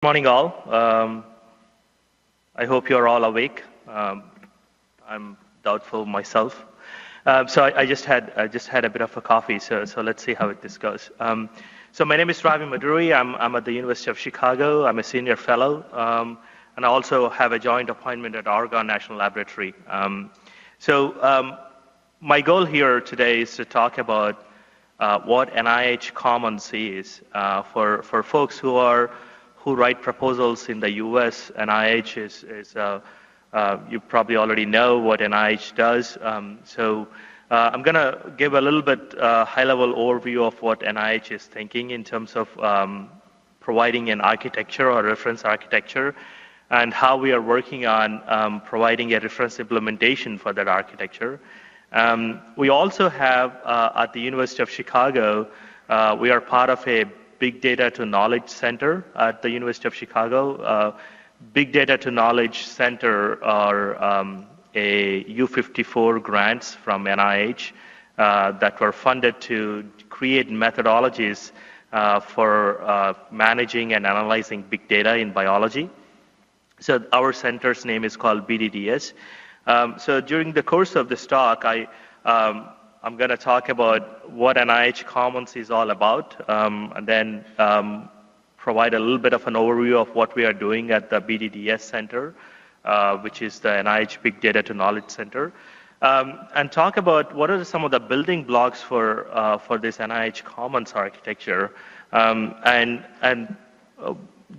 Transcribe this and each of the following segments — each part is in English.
Morning, all. I hope you're all awake. I'm doubtful myself. So I just had a bit of a coffee. So let's see how this goes. So my name is Ravi Madduri. I'm at the University of Chicago. I'm a senior fellow, and I also have a joint appointment at Oregon National Laboratory. My goal here today is to talk about what NIH Commons is for folks who write proposals in the U.S. NIH is you probably already know what NIH does. I'm going to give a little bit high-level overview of what NIH is thinking in terms of providing an architecture or reference architecture, and how we are working on providing a reference implementation for that architecture. We also have at the University of Chicago, we are part of a Big Data to Knowledge Center at the University of Chicago. Big Data to Knowledge Center are a U54 grants from NIH that were funded to create methodologies for managing and analyzing big data in biology. So our center's name is called BDDS. So during the course of this talk, I'm going to talk about what NIH Commons is all about, and then provide a little bit of an overview of what we are doing at the BDDS Center, which is the NIH Big Data to Knowledge Center, and talk about what are some of the building blocks for this NIH Commons architecture. I'm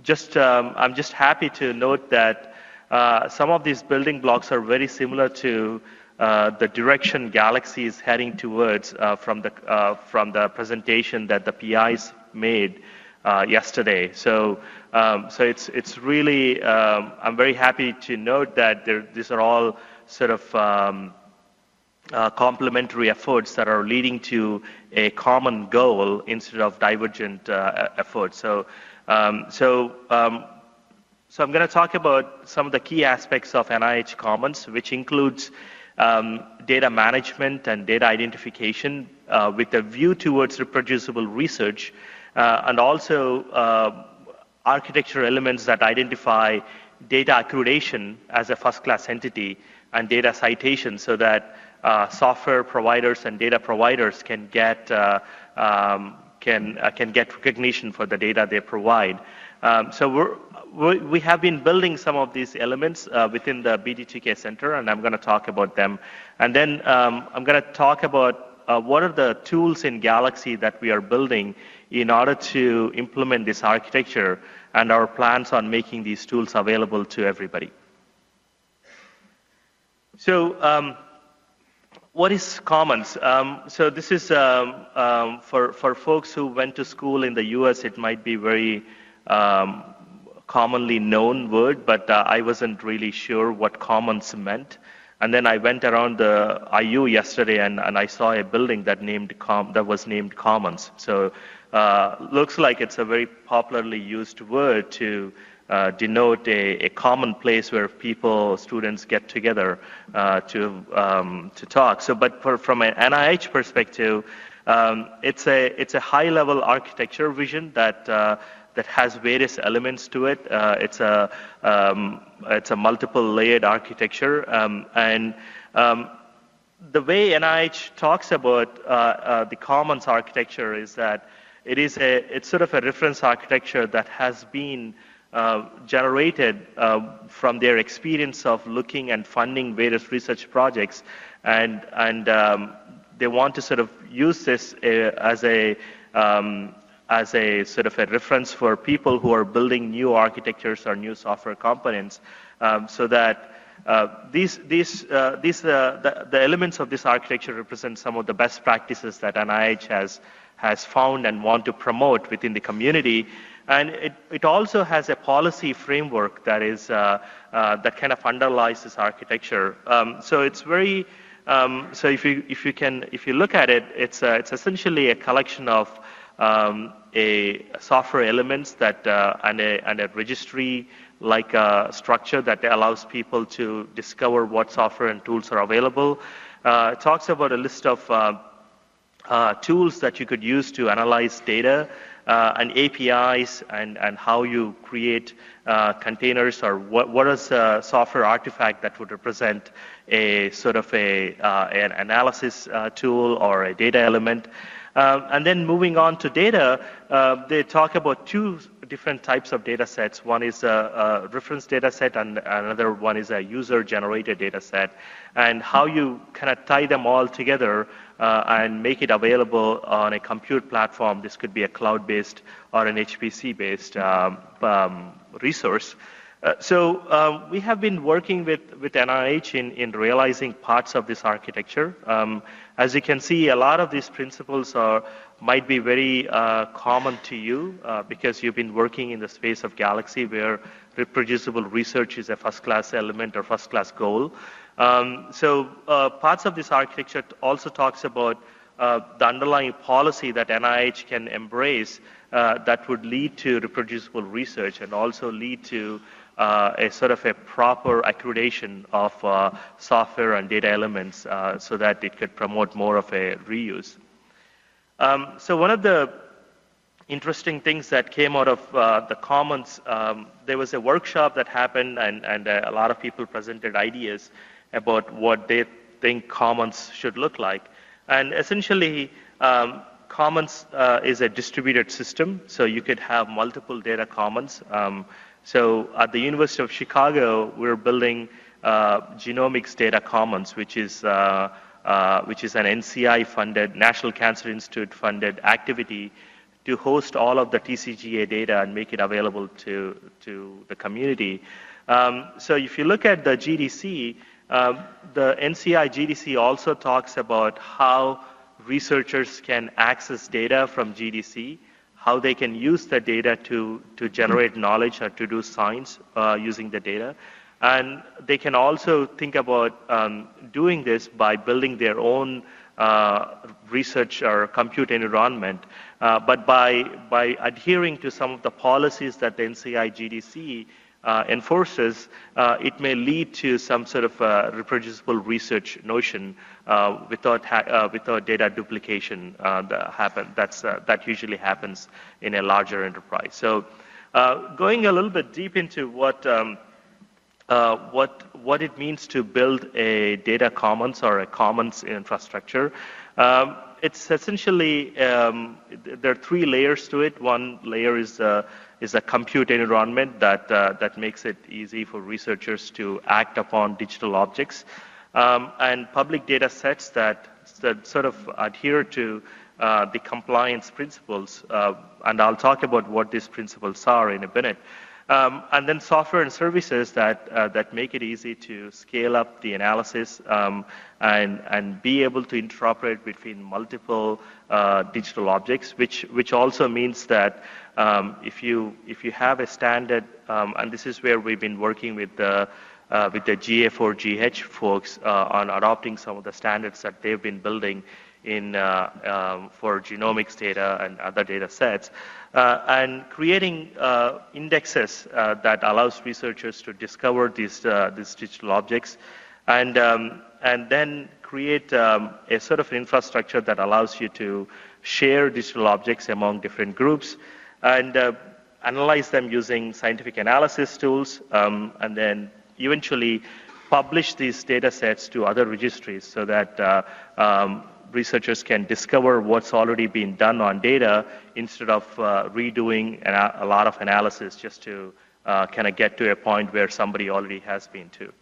just happy to note that some of these building blocks are very similar to the direction Galaxy is heading towards from the presentation that the PIs made yesterday. So it's really I'm very happy to note that these are all sort of complementary efforts that are leading to a common goal instead of divergent efforts. So I'm going to talk about some of the key aspects of NIH Commons, which includes data management and data identification with a view towards reproducible research, and also architecture elements that identify data accreditation as a first-class entity and data citation, so that software providers and data providers can get recognition for the data they provide. We have been building some of these elements within the BD2K Center, and I'm going to talk about them. And then I'm going to talk about what are the tools in Galaxy that we are building in order to implement this architecture, and our plans on making these tools available to everybody. So what is Commons? So this is for folks who went to school in the US, it might be very commonly known word, but I wasn't really sure what Commons meant. And then I went around the IU yesterday, and I saw a building that was named Commons. So looks like it's a very popularly used word to denote a common place where students get together to talk. So, but from an NIH perspective, it's a high-level architecture vision that has various elements to it. It's a multiple layered architecture, and the way NIH talks about the Commons architecture is that it's sort of a reference architecture that has been generated from their experience of looking and funding various research projects, and they want to sort of use this as a sort of a reference for people who are building new architectures or new software components, so that the elements of this architecture represent some of the best practices that NIH has found and want to promote within the community. And it also has a policy framework that is that kind of underlies this architecture. So it's very so if you look at it, it's essentially a collection of a software elements that and a registry like structure that allows people to discover what software and tools are available. It talks about a list of tools that you could use to analyze data and APIs and how you create containers, or what is a software artifact that would represent a sort of an analysis tool or a data element. And then moving on to data, they talk about two different types of data sets. One is a reference data set, and another one is a user-generated data set, and how you kind of tie them all together and make it available on a compute platform. This could be a cloud-based or an HPC-based resource. So we have been working with NIH in realizing parts of this architecture. As you can see, a lot of these principles might be very common to you because you've been working in the space of Galaxy, where reproducible research is a first-class element or first-class goal. So parts of this architecture also talks about the underlying policy that NIH can embrace that would lead to reproducible research and also lead to a sort of a proper accreditation of software and data elements so that it could promote more of a reuse. So one of the interesting things that came out of the Commons, there was a workshop that happened, and a lot of people presented ideas about what they think Commons should look like. And essentially, Commons is a distributed system, so you could have multiple data commons. So at the University of Chicago, we're building genomics data commons, which is an NCI-funded, National Cancer Institute-funded activity to host all of the TCGA data and make it available to the community. So if you look at the GDC, the NCI GDC also talks about how researchers can access data from GDC, how they can use the data to generate knowledge or to do science using the data. And they can also think about doing this by building their own research or compute environment. But by adhering to some of the policies that the NCI GDC enforces, it may lead to some sort of reproducible research notion without data duplication that usually happens in a larger enterprise. So going a little bit deep into what it means to build a data commons or a commons infrastructure, it's essentially, there are three layers to it. One layer is a compute environment that makes it easy for researchers to act upon digital objects, and public data sets that sort of adhere to the compliance principles, and I'll talk about what these principles are in a minute. And then software and services that make it easy to scale up the analysis and be able to interoperate between multiple digital objects, which also means that if you have a standard, and this is where we've been working with the GA4GH folks on adopting some of the standards that they've been building for genomics data and other data sets, and creating indexes that allows researchers to discover these digital objects, and then create a sort of infrastructure that allows you to share digital objects among different groups and analyze them using scientific analysis tools, and then eventually publish these data sets to other registries so that researchers can discover what's already been done on data instead of redoing a lot of analysis just to kind of get to a point where somebody already has been to.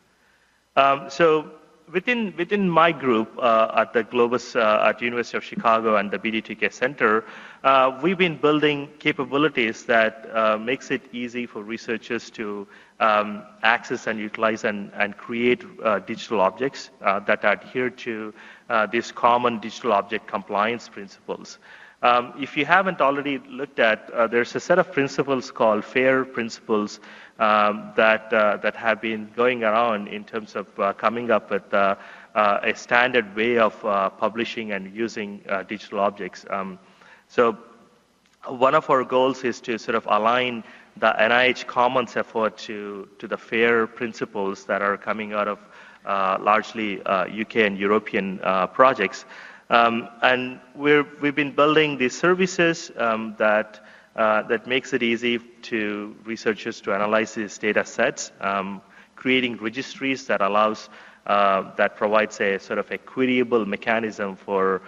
So within my group at the Globus at University of Chicago and the BD2K Center, we've been building capabilities that makes it easy for researchers to access and utilize and create digital objects that adhere to these common digital object compliance principles. If you haven't already looked at, there's a set of principles called FAIR principles that have been going around in terms of coming up with a standard way of publishing and using digital objects. So one of our goals is to sort of align the NIH Commons effort to the FAIR principles that are coming out of largely UK and European projects. And we've been building these services that that makes it easy to researchers to analyze these data sets, creating registries that that provides a sort of a queryable mechanism for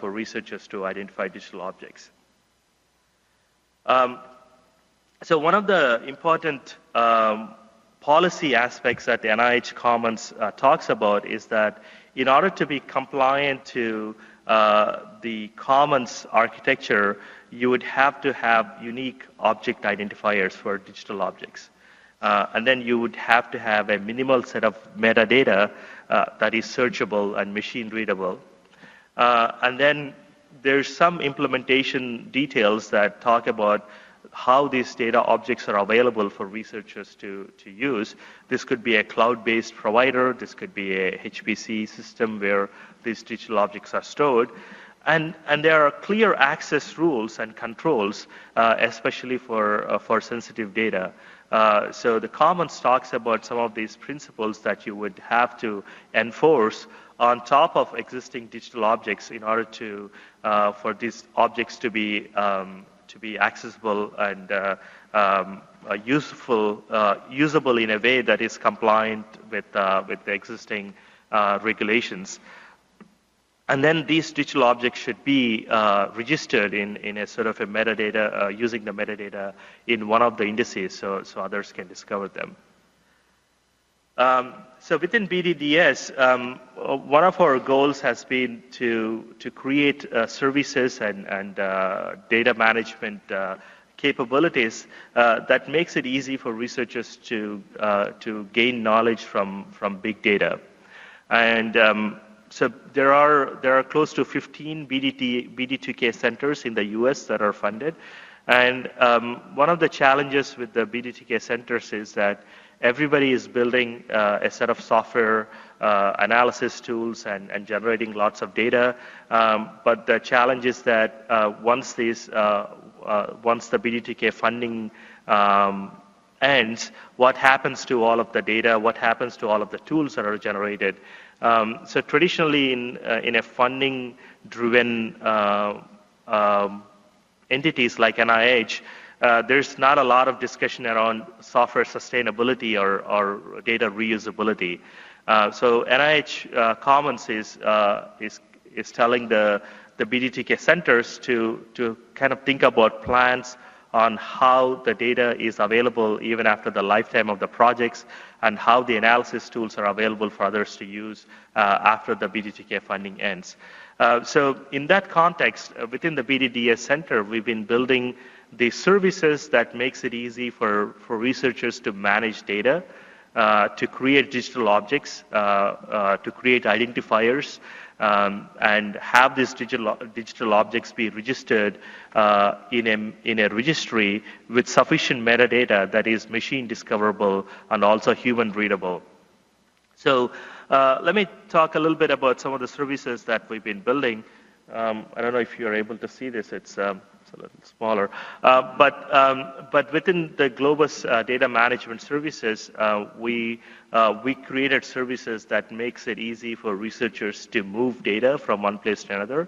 researchers to identify digital objects. So one of the important policy aspects that the NIH Commons talks about is that in order to be compliant to the Commons architecture, you would have to have unique object identifiers for digital objects. And then you would have to have a minimal set of metadata that is searchable and machine readable. And then there's some implementation details that talk about how these data objects are available for researchers to use. This could be a cloud-based provider. This could be a HPC system where these digital objects are stored. And there are clear access rules and controls, especially for sensitive data. So the Commons talks about some of these principles that you would have to enforce on top of existing digital objects in order to for these objects to be accessible and usable in a way that is compliant with the existing regulations. And then these digital objects should be registered in a sort of a metadata, using the metadata in one of the indices so others can discover them. So within BDDS, one of our goals has been to create services and data management capabilities that makes it easy for researchers to gain knowledge from big data. And so there are close to 15 BD2K centers in the US that are funded. And one of the challenges with the BD2K centers is that everybody is building a set of software analysis tools and generating lots of data. But the challenge is that once the BD2K funding ends, what happens to all of the data? What happens to all of the tools that are generated? So traditionally, in a funding-driven entities like NIH, there's not a lot of discussion around software sustainability or data reusability. So NIH Commons is telling the BD2K centers to kind of think about plans on how the data is available even after the lifetime of the projects, and how the analysis tools are available for others to use after the BD2K funding ends. So in that context, within the BDDS Center, we've been building the services that makes it easy for researchers to manage data, to create digital objects, to create identifiers, and have these digital objects be registered in a registry with sufficient metadata that is machine discoverable and also human readable. So let me talk a little bit about some of the services that we've been building. I don't know if you're able to see this. It's a little smaller. But within the Globus data management services, we created services that makes it easy for researchers to move data from one place to another.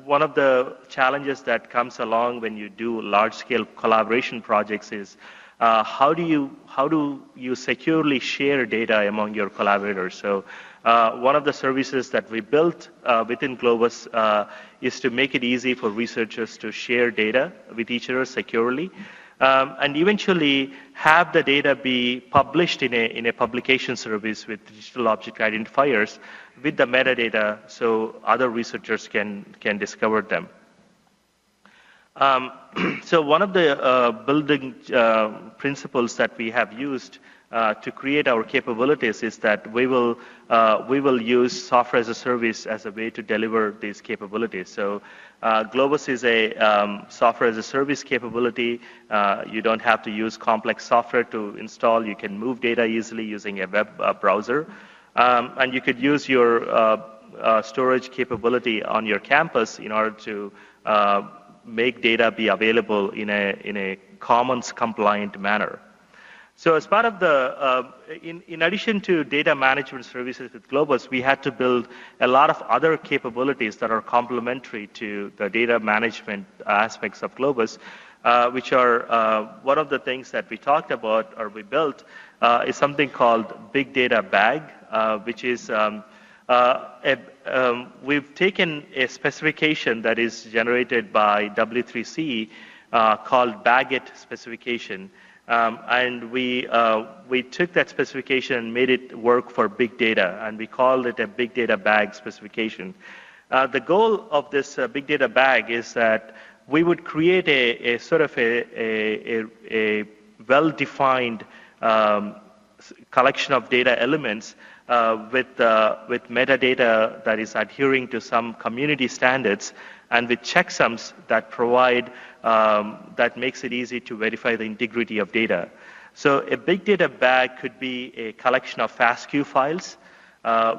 One of the challenges that comes along when you do large-scale collaboration projects is how do you securely share data among your collaborators? So one of the services that we built within Globus is to make it easy for researchers to share data with each other securely, and eventually have the data be published in a publication service with digital object identifiers with the metadata so other researchers can discover them. So one of the building principles that we have used to create our capabilities is that we will use software as a service as a way to deliver these capabilities. So Globus is a software as a service capability. You don't have to use complex software to install. You can move data easily using a web browser. And you could use your storage capability on your campus in order to make data be available in a Commons compliant manner. So as part of the, in addition to data management services with Globus, we had to build a lot of other capabilities that are complementary to the data management aspects of Globus, which are one of the things that we talked about or we built is something called Big Data Bag, which is we've taken a specification that is generated by W3C called Bagit specification. And we took that specification and made it work for big data, and we called it a big data bag specification. The goal of this big data bag is that we would create a sort of a well-defined collection of data elements with metadata that is adhering to some community standards and with checksums that provide, that makes it easy to verify the integrity of data. So a big data bag could be a collection of FASTQ files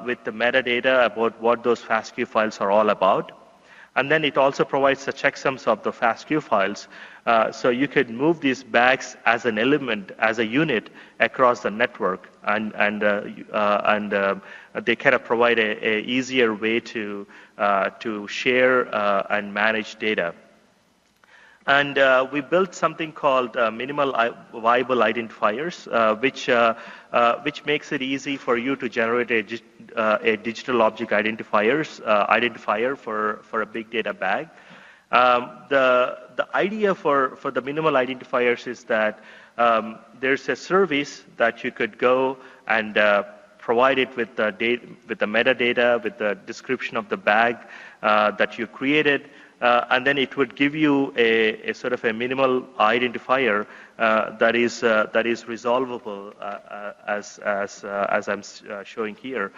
with the metadata about what those FASTQ files are all about. And then it also provides the checksums of the FASTQ files. So you could move these bags as an element, as a unit across the network, and they kind of provide a easier way to share and manage data. And we built something called minimal viable identifiers, which makes it easy for you to generate a digital object identifier for a big data bag. The idea for the minimal identifiers is that there's a service that you could go and provide it with the metadata, with the description of the bag that you created, and then it would give you a sort of a minimal identifier that is resolvable as I'm showing here.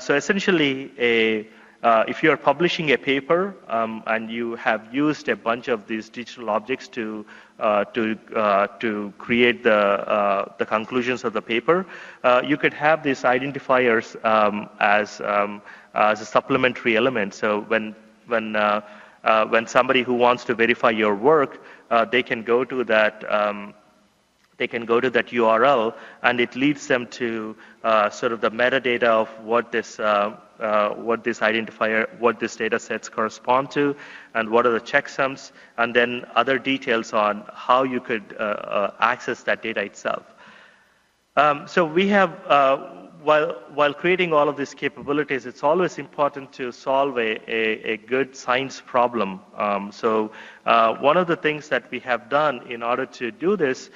So essentially, if you are publishing a paper and you have used a bunch of these digital objects to create the conclusions of the paper, you could have these identifiers as a supplementary element. So when somebody who wants to verify your work, they can go to that URL, and it leads them to sort of the metadata of what this identifier, what this data sets correspond to, and what are the checksums, and then other details on how you could access that data itself. So we have, while creating all of these capabilities, it's always important to solve a good science problem. So one of the things that we have done in order to do this,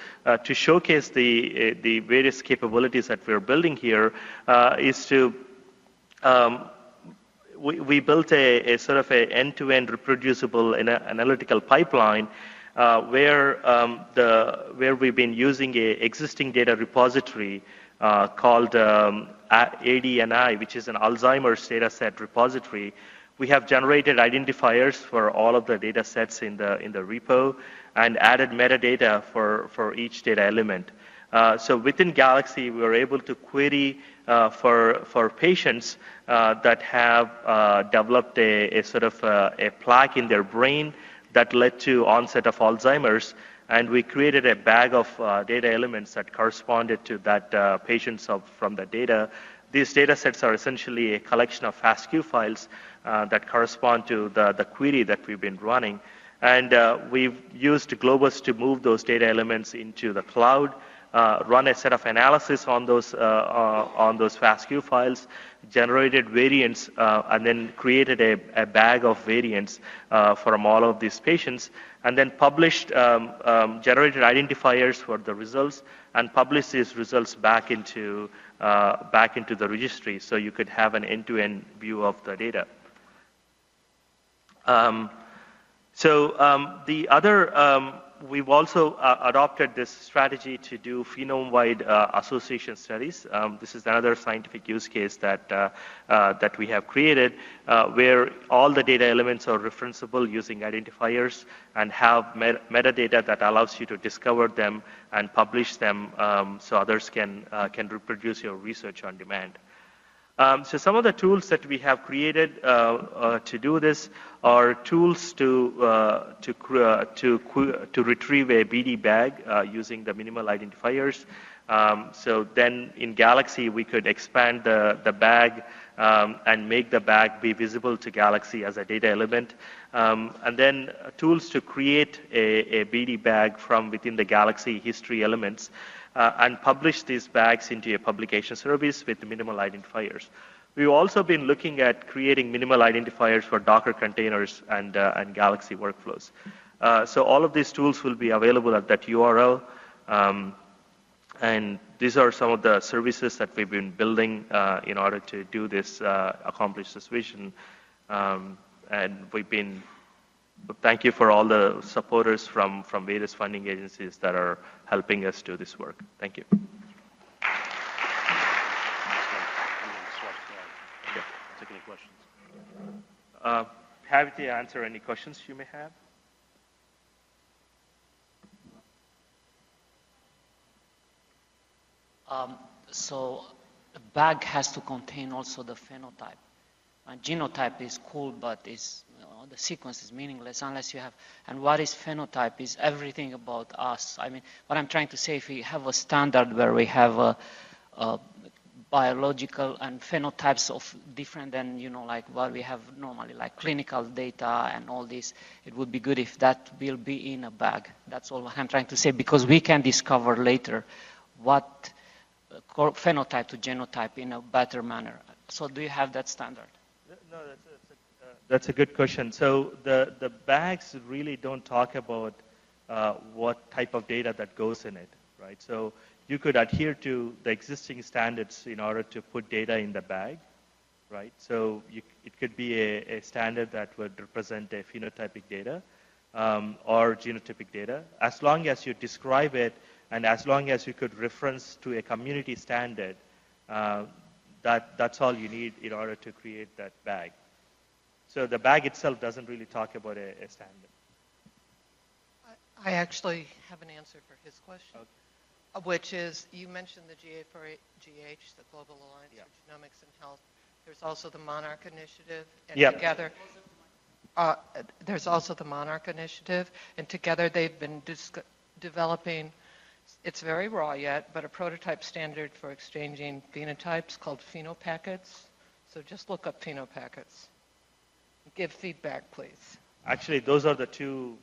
to showcase the various capabilities that we're building here, is to we built a sort of a end-to-end reproducible analytical pipeline where we've been using a existing data repository called ADNI, which is an Alzheimer's data set repository. We have generated identifiers for all of the data sets in the repo and added metadata for each data element. So within Galaxy, we were able to query for patients that have developed a sort of a plaque in their brain that led to onset of Alzheimer's, and we created a bag of data elements that corresponded to that patients from the data. These data sets are essentially a collection of FASTQ files that correspond to the query that we've been running. And we've used Globus to move those data elements into the cloud, run a set of analysis on those FASTQ files, generated variants, and then created a bag of variants from all of these patients, and then published, generated identifiers for the results, and published these results back into the registry, so you could have an end-to-end view of the data. The other, we've also adopted this strategy to do phenome-wide association studies. This is another scientific use case that we have created, where all the data elements are referenceable using identifiers and have metadata that allows you to discover them and publish them, so others can reproduce your research on demand. So some of the tools that we have created to do this are tools to retrieve a BD bag using the minimal identifiers. So then in Galaxy, we could expand the bag and make the bag be visible to Galaxy as a data element. And then tools to create a BD bag from within the Galaxy history elements and publish these bags into a publication service with minimal identifiers. We've also been looking at creating minimal identifiers for Docker containers and Galaxy workflows. So all of these tools will be available at that URL. And these are some of the services that we've been building in order to do this, accomplish this vision. And thank you for all the supporters from various funding agencies that are helping us do this work. Thank you. Take any questions? Happy to answer any questions you may have. So the bag has to contain also the phenotype. And genotype is cool, but the sequence is meaningless unless you have. And what is phenotype is everything about us. I mean, what I'm trying to say, if we have a standard where we have a biological and phenotypes of different than, like what we have normally, like clinical data and all this, it would be good if that will be in a bag. That's all I'm trying to say, because we can discover later what phenotype to genotype in a better manner. So do you have that standard? No, that's a good question. So the bags really don't talk about what type of data that goes in it, right? So you could adhere to the existing standards in order to put data in the bag, right? So it could be a standard that would represent a phenotypic data or genotypic data, as long as you describe it and as long as you could reference to a community standard. That's all you need in order to create that bag. So the bag itself doesn't really talk about a standard. I actually have an answer for his question, okay. Which is, you mentioned the GA4GH, the Global Alliance for Genomics and Health. There's also the Monarch Initiative, and together, there's also the Monarch Initiative, and together they've been developing. It's very raw yet, but a prototype standard for exchanging phenotypes called phenopackets. So just look up phenopackets. Give feedback, please. Actually, those are the two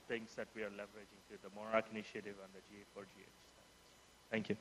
things that we are leveraging to the Monarch Initiative and the GA4GH. Thank you.